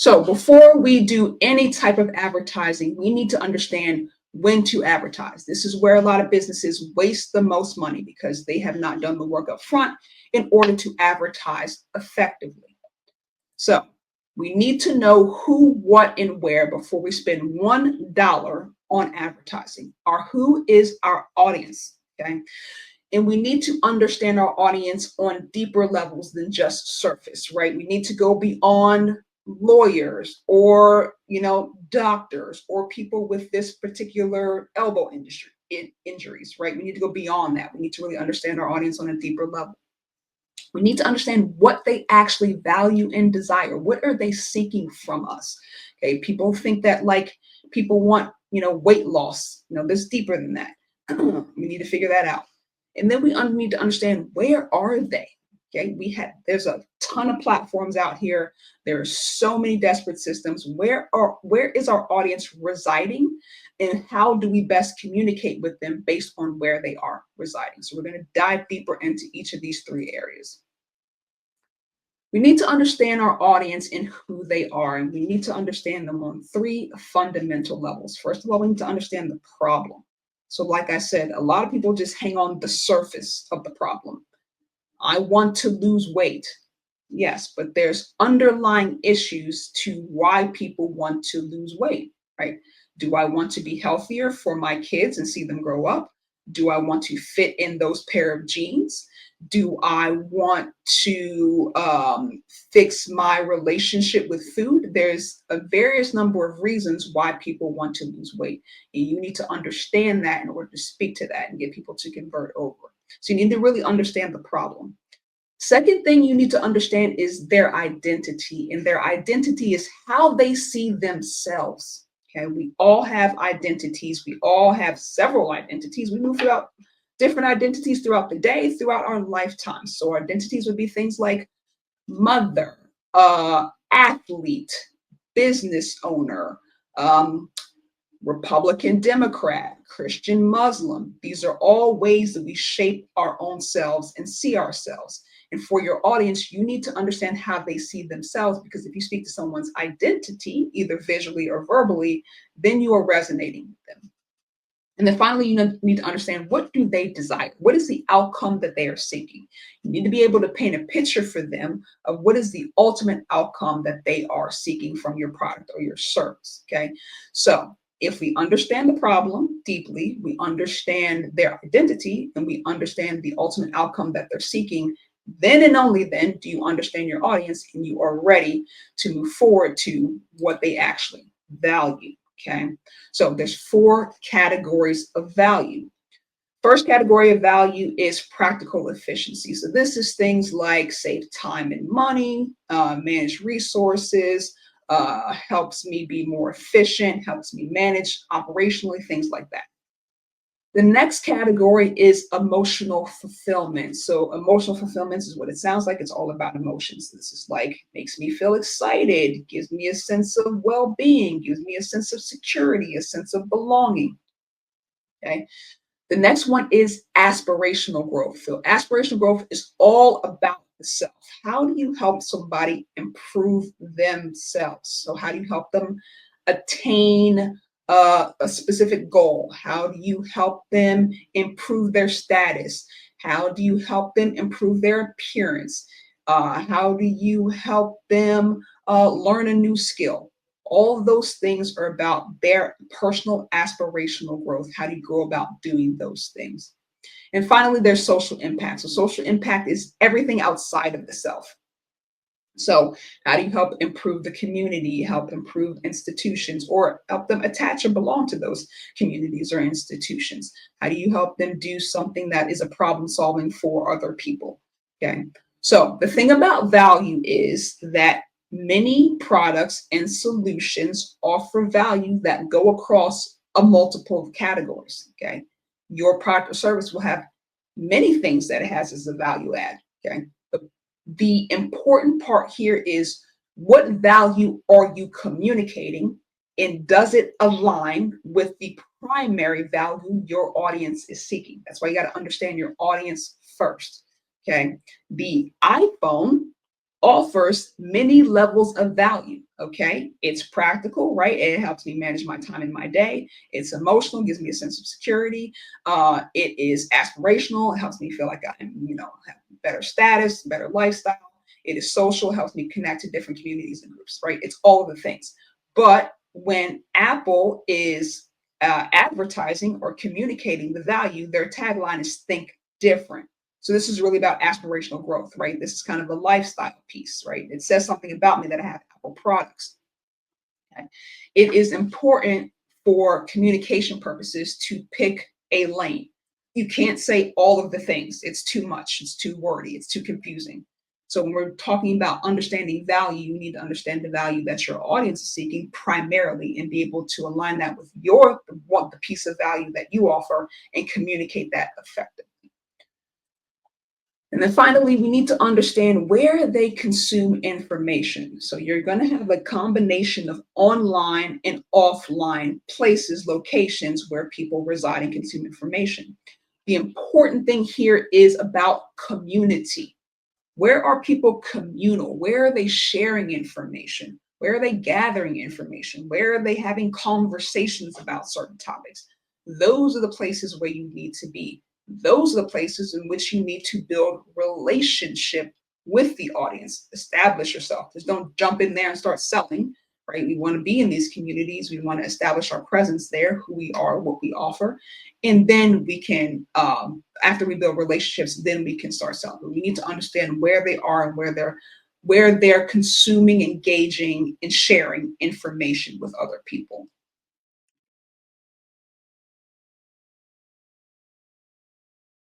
So before we do any type of advertising, we need to understand when to advertise. This is where a lot of businesses waste the most money because they have not done the work up front in order to advertise effectively. So we need to know who, what, and where before we spend $1 on advertising. Our who is our audience. Okay. And we need to understand our audience on deeper levels than just surface, right? We need to go beyond lawyers or doctors or people with this particular elbow industry injuries, right? We need to go beyond that. We need to really understand our audience on a deeper level. We need to understand what they actually value and desire. What are they seeking from us? Okay, people think that like people want, weight loss. There's deeper than that. We need to figure that out. And then we need to understand, where are they? Okay, there's a ton of platforms out here. There are so many desperate systems. Where is our audience residing, and how do we best communicate with them based on where they are residing? So we're going to dive deeper into each of these three areas. We need to understand our audience and who they are, and we need to understand them on three fundamental levels. First of all, we need to understand the problem. So like I said, a lot of people just hang on the surface of the problem. I want to lose weight. Yes, but there's underlying issues to why people want to lose weight, right? Do I want to be healthier for my kids and see them grow up? Do I want to fit in those pair of jeans? Do I want to fix my relationship with food? There's a various number of reasons why people want to lose weight. And you need to understand that in order to speak to that and get people to convert over. So you need to really understand the problem. Second thing you need to understand is their identity. And their identity is how they see themselves. Okay, we all have identities. We all have several identities. We move throughout different identities throughout the day, throughout our lifetime. So identities would be things like mother, athlete, business owner, Republican, Democrat, Christian, Muslim. These are all ways that we shape our own selves and see ourselves. And for your audience, you need to understand how they see themselves, because if you speak to someone's identity, either visually or verbally, then you are resonating with them. And then finally, you need to understand, what do they desire? What is the outcome that they are seeking? You need to be able to paint a picture for them of what is the ultimate outcome that they are seeking from your product or your service, okay? So if we understand the problem deeply, we understand their identity, and we understand the ultimate outcome that they're seeking, then and only then do you understand your audience, and you are ready to move forward to what they actually value. Okay, so there's 4 categories of value. First category of value is practical efficiency. So this is things like save time and money, manage resources, helps me be more efficient, helps me manage operationally, things like that. The next category is emotional fulfillment. So emotional fulfillment is what it sounds like. It's all about emotions. This is like, makes me feel excited, gives me a sense of well-being, gives me a sense of security, a sense of belonging. Okay. The next one is aspirational growth. So aspirational growth is all about the self. How do you help somebody improve themselves? So how do you help them attain a specific goal? How do you help them improve their status? How do you help them improve their appearance? How do you help them learn a new skill? All of those things are about their personal aspirational growth. How do you go about doing those things? And finally, there's social impact. So social impact is everything outside of the self. So how do you help improve the community, help improve institutions, or help them attach or belong to those communities or institutions? How do you help them do something that is a problem solving for other people? Okay. So the thing about value is that many products and solutions offer value that go across a multiple of categories. Okay. Your product or service will have many things that it has as a value add. Okay. The important part here is, what value are you communicating, and does it align with the primary value your audience is seeking? That's why you got to understand your audience first. Okay. The iPhone offers many levels of value. Okay, it's practical, right? It helps me manage my time in my day. It's emotional, gives me a sense of security. It is aspirational. It helps me feel like I am, have better status, better lifestyle. It is social, helps me connect to different communities and groups, right? It's all of the things. But when Apple is advertising or communicating the value, their tagline is think different. So this is really about aspirational growth, right? This is kind of a lifestyle piece, right? It says something about me that I have Apple products. Okay? It is important for communication purposes to pick a lane. You can't say all of the things. It's too much. It's too wordy. It's too confusing. So when we're talking about understanding value, you need to understand the value that your audience is seeking primarily and be able to align that with the piece of value that you offer and communicate that effectively. And then finally, we need to understand where they consume information. So you're going to have a combination of online and offline places, locations where people reside and consume information. The important thing here is about community. Where are people communal? Where are they sharing information? Where are they gathering information? Where are they having conversations about certain topics? Those are the places where you need to be. Those are the places in which you need to build relationship with the audience. Establish yourself. Just don't jump in there and start selling, right? We want to be in these communities. We want to establish our presence there, who we are, what we offer. And then we can, after we build relationships, then we can start selling. But we need to understand where they are and where they're consuming, engaging, and sharing information with other people.